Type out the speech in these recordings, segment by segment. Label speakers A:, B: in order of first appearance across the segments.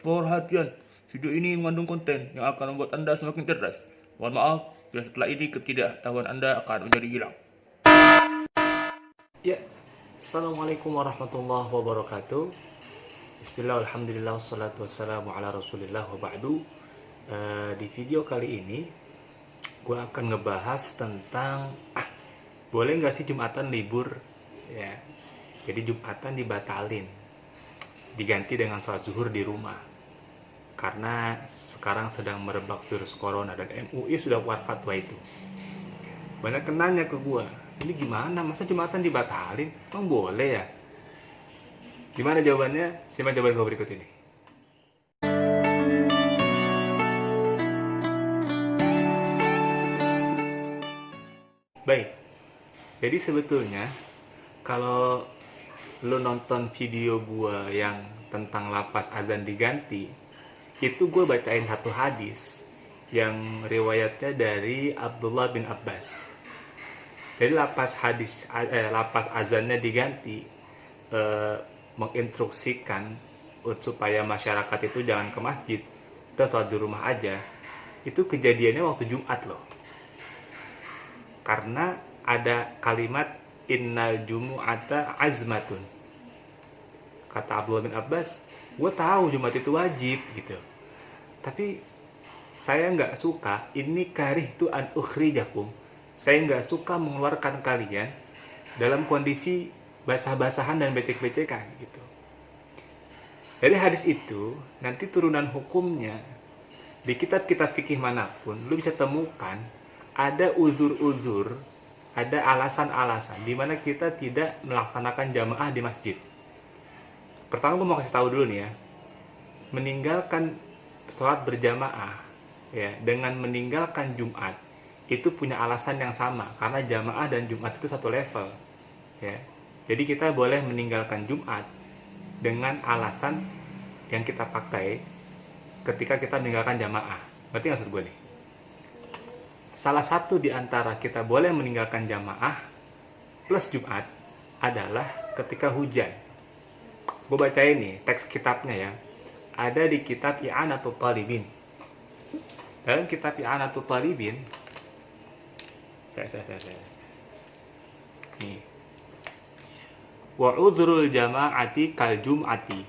A: Perhatian, video ini mengandung konten yang akan membuat Anda semakin cerdas. Mohon maaf, bila setelah ini ketidaktahuan Anda akan menjadi hilang.
B: Ya, Assalamualaikum warahmatullahi wabarakatuh. Bismillah, alhamdulillah, wassalatu wassalamu ala rasulillah wa ba'du. Di video kali ini gue akan ngebahas tentang boleh nggak sih Jumatan libur ya. Jadi Jumatan dibatalin, diganti dengan sholat zuhur di rumah karena sekarang sedang merebak virus corona, dan MUI sudah buat fatwa itu. Banyak yang nanya ke gue, ini gimana, masa Jumatan dibatalin? Emang boleh ya? Gimana jawabannya? Simak jawaban gue berikut ini. Baik, jadi sebetulnya kalau lo nonton video gue yang tentang lapas azan diganti, itu gue bacain satu hadis yang riwayatnya dari Abdullah bin Abbas. Jadi lapas azannya diganti menginstruksikan supaya masyarakat itu jangan ke masjid, udah sholat di rumah aja. Itu kejadiannya waktu Jumat loh. Karena ada kalimat innal jumu'ata azmatun. Kata Abdullah bin Abbas, gue tahu Jumat itu wajib gitu, tapi saya nggak suka, ini karih tu an ukhrijakum, saya nggak suka mengeluarkan kalian dalam kondisi basah-basahan dan becek-becekan gitu. Dari hadis itu nanti turunan hukumnya di kitab-kitab fikih manapun lu bisa temukan ada uzur-uzur, ada alasan-alasan di mana kita tidak melaksanakan jamaah di masjid. Pertama gue mau kasih tahu dulu nih ya, meninggalkan sholat berjamaah ya dengan meninggalkan Jumat itu punya alasan yang sama, karena jamaah dan Jumat itu satu level ya. Jadi kita boleh meninggalkan Jumat dengan alasan yang kita pakai ketika kita meninggalkan jamaah. Berarti maksud gue nih, salah satu di antara kita boleh meninggalkan jamaah plus Jumat adalah ketika hujan. Gue bacain nih teks kitabnya ya. Ada di kitab I'anatul Talibin. Dalam kitab I'anatul Talibin, nih. Wa udhrul jama'ati kal jum'ati.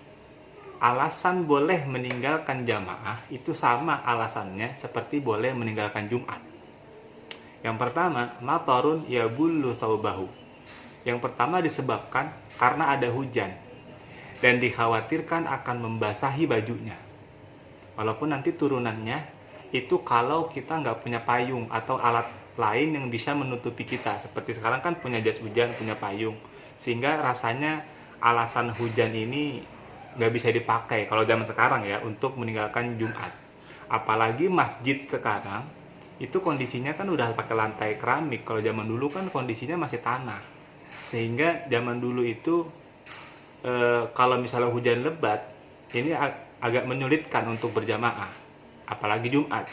B: Alasan boleh meninggalkan jamaah itu sama alasannya seperti boleh meninggalkan Jumat. Yang pertama, matarun yabullu thawbahu. Yang pertama disebabkan karena ada hujan dan dikhawatirkan akan membasahi bajunya. Walaupun nanti turunannya itu kalau kita nggak punya payung atau alat lain yang bisa menutupi kita. Seperti sekarang kan punya jas hujan, punya payung. Sehingga rasanya alasan hujan ini nggak bisa dipakai kalau zaman sekarang ya untuk meninggalkan Jumat. Apalagi masjid sekarang itu kondisinya kan udah pakai lantai keramik. Kalau zaman dulu kan kondisinya masih tanah. Sehingga zaman dulu itu kalau misalnya hujan lebat, ini agak menyulitkan untuk berjamaah, apalagi Jumat.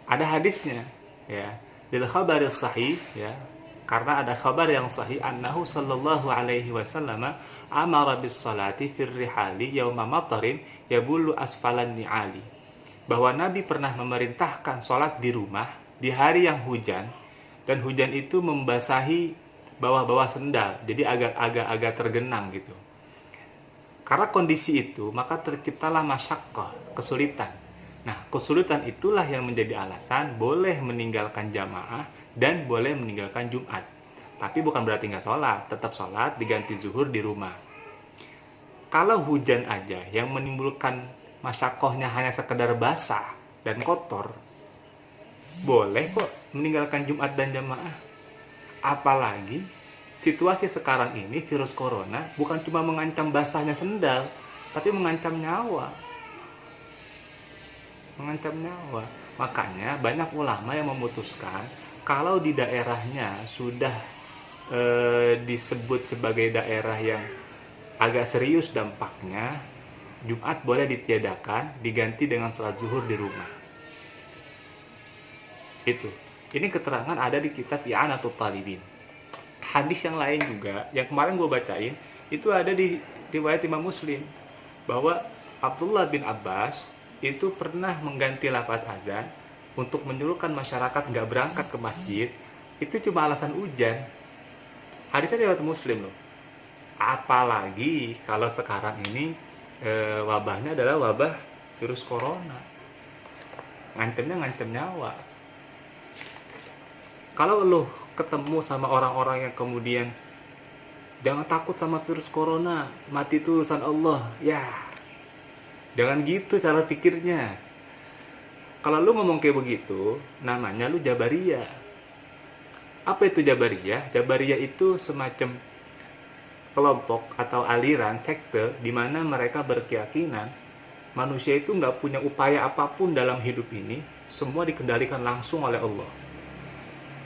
B: Ada hadisnya, ya, del khabar sahih, ya, karena ada kabar yang sahih, annahu sallallahu alaihi wasallam amara bis salati fir rihali yauma matarin yabullu asfalan ni'ali. Bahwa Nabi pernah memerintahkan sholat di rumah di hari yang hujan, dan hujan itu membasahi bawah-bawah sendal, jadi agak tergenang gitu. Karena kondisi itu, maka terciptalah masyaqqah, kesulitan. Nah, kesulitan itulah yang menjadi alasan boleh meninggalkan jamaah dan boleh meninggalkan Jumat. Tapi bukan berarti nggak sholat, tetap sholat diganti zuhur di rumah. Kalau hujan aja yang menimbulkan masyaqqahnya hanya sekedar basah dan kotor, boleh kok meninggalkan Jumat dan jamaah. Apalagi situasi sekarang ini virus corona bukan cuma mengancam basahnya sendal, tapi mengancam nyawa. Makanya banyak ulama yang memutuskan kalau di daerahnya sudah disebut sebagai daerah yang agak serius dampaknya, Jumat boleh ditiadakan, diganti dengan sholat zuhur di rumah. Itu. Ini keterangan ada di kitab I'anatul Talibin. Hadis yang lain juga, yang kemarin gue bacain, itu ada di riwayat Imam Muslim, bahwa Abdullah bin Abbas itu pernah mengganti lafaz azan untuk menyuruhkan masyarakat nggak berangkat ke masjid. Itu cuma alasan hujan. Hadisnya riwayat Muslim loh. Apalagi kalau sekarang ini wabahnya adalah wabah virus corona. Ngancem nyawa. Kalau lo ketemu sama orang-orang yang kemudian jangan takut sama virus corona, mati itu urusan Allah. Ya, jangan gitu cara pikirnya. Kalau lu ngomong kayak begitu, namanya lu Jabariyah. Apa itu Jabariyah? Jabariyah itu semacam kelompok atau aliran sekte di mana mereka berkeyakinan manusia itu nggak punya upaya apapun dalam hidup ini, semua dikendalikan langsung oleh Allah.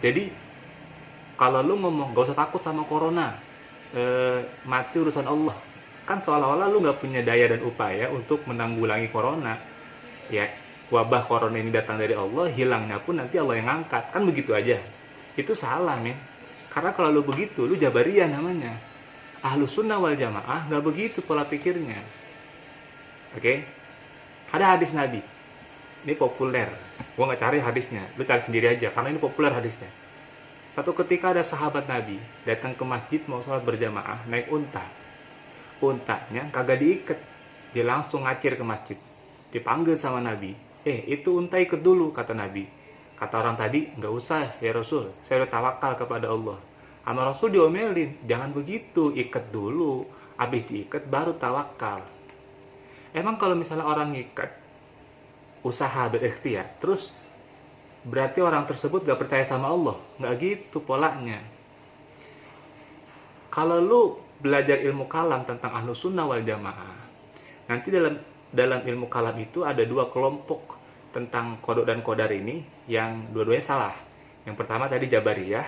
B: Jadi kalau lu ngomong gak usah takut sama corona, mati urusan Allah, kan seolah-olah lu nggak punya daya dan upaya untuk menanggulangi corona. Ya, wabah corona ini datang dari Allah, hilangnya pun nanti Allah yang angkat, kan begitu aja. Itu salah, men. Karena kalau lu begitu, lu Jabariyah namanya. Ahlus Sunnah wal Jamaah nggak begitu pola pikirnya. Oke? Ada hadis Nabi. Ini populer. Gua nggak cari hadisnya, lu cari sendiri aja karena ini populer hadisnya. Satu ketika ada sahabat Nabi datang ke masjid mau sholat berjamaah naik unta. Untanya kagak diikat, dia langsung ngacir ke masjid. Dipanggil sama Nabi, itu unta ikut dulu, kata Nabi. Kata orang tadi, nggak usah ya Rasul, saya udah tawakal kepada Allah. Sama Rasul diomelin, jangan begitu, ikat dulu, habis diikat baru tawakal. Emang kalau misalnya orang ngikat, usaha berikhtiar, terus berarti orang tersebut gak percaya sama Allah? Nggak gitu polanya. Kalau lu belajar ilmu kalam tentang Ahlus Sunnah wal Jamaah, nanti dalam ilmu kalam itu ada dua kelompok tentang kodok dan kodar ini yang dua-duanya salah. Yang pertama tadi Jabariyah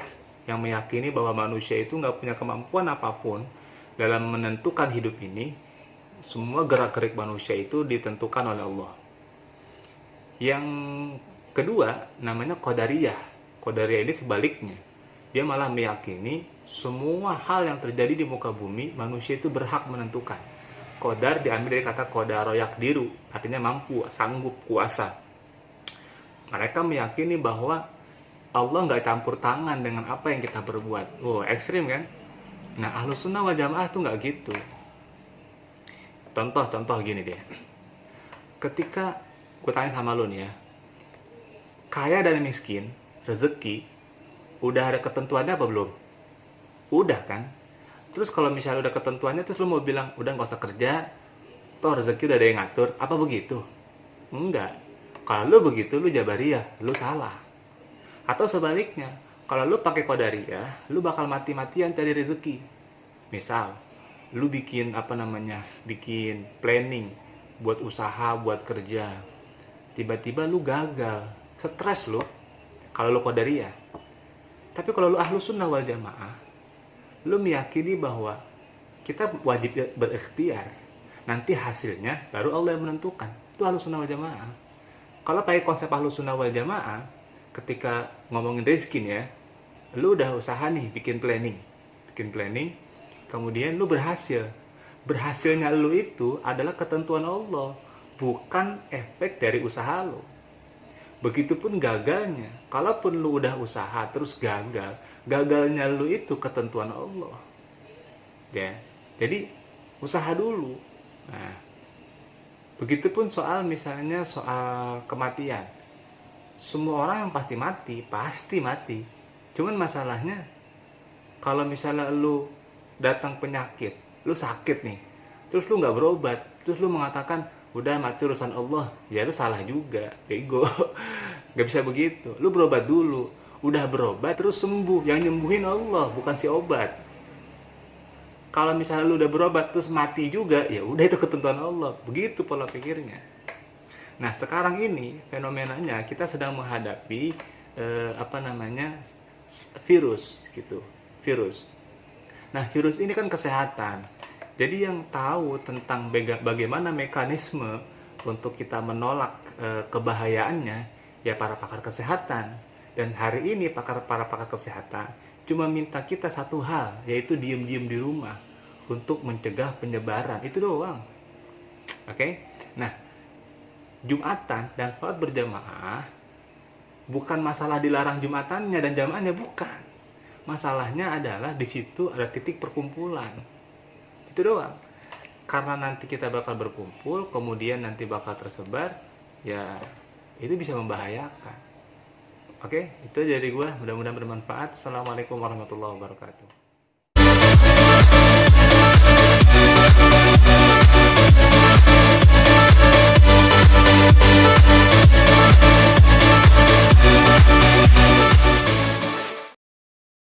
B: yang meyakini bahwa manusia itu nggak punya kemampuan apapun dalam menentukan hidup ini. Semua gerak-gerik manusia itu ditentukan oleh Allah. Yang kedua namanya Qadariyah. Qadariyah ini sebaliknya. Dia malah meyakini semua hal yang terjadi di muka bumi manusia itu berhak menentukan. Qadar diambil dari kata qadara yaqdiru, artinya mampu, sanggup, kuasa. Mereka meyakini bahwa Allah nggak campur tangan dengan apa yang kita berbuat. Ekstrim kan? Nah, Ahlus Sunnah wal Jamaah tuh nggak gitu. Contoh gini deh. Ketika gue tanya sama lo nih ya, kaya dan miskin, rezeki, udah ada ketentuannya apa belum? Udah kan? Terus kalau misalnya udah ketentuannya, terus lo mau bilang, udah nggak usah kerja, toh rezeki udah ada yang ngatur, apa begitu? Enggak. Kalau lo begitu, lo Jabariyah, lo salah. Atau sebaliknya, kalau lo pakai Qadariyah, lo bakal mati-matian cari rezeki. Misal, lo bikin bikin planning buat usaha, buat kerja. Tiba-tiba lo gagal, stres lo. Kalau lo Qadariyah. Tapi kalau lo Ahlus Sunnah wal Jamaah, lo meyakini bahwa kita wajib berikhtiar. Nanti hasilnya baru Allah yang menentukan. Itu Ahlus Sunnah wal Jamaah. Kalau pakai konsep Ahlus Sunnah wal Jamaah, ketika ngomongin rezeki ya, lu udah usaha nih bikin planning, kemudian lu berhasil. Berhasilnya lu itu adalah ketentuan Allah, bukan efek dari usaha lu. Begitupun gagalnya. Kalaupun lu udah usaha terus gagal, gagalnya lu itu ketentuan Allah. Ya. Jadi usaha dulu. Nah, begitupun misalnya soal kematian. Semua orang yang pasti mati. Cuman masalahnya kalau misalnya lu datang penyakit, lu sakit nih, terus lu nggak berobat, terus lu mengatakan udah mati urusan Allah, ya lu salah juga, bego. Nggak bisa begitu. Lu berobat dulu, udah berobat terus sembuh, yang nyembuhin Allah bukan si obat. Kalau misalnya lu udah berobat terus mati juga, ya udah itu ketentuan Allah. Begitu pola pikirnya. Nah, sekarang ini fenomenanya kita sedang menghadapi virus gitu. Virus. Nah, virus ini kan kesehatan. Jadi yang tahu tentang bagaimana mekanisme untuk kita menolak kebahayaannya ya para pakar kesehatan. Dan hari ini para pakar kesehatan cuma minta kita satu hal, yaitu diem-diem di rumah untuk mencegah penyebaran. Itu doang. Oke? Nah, Jumatan dan sholat berjamaah bukan masalah dilarang Jumatannya dan jamaahnya, bukan. Masalahnya adalah di situ ada titik perkumpulan. Itu doang. Karena nanti kita bakal berkumpul, kemudian nanti bakal tersebar, ya itu bisa membahayakan. Oke, itu dari gue. Mudah-mudahan bermanfaat. Assalamualaikum warahmatullahi wabarakatuh.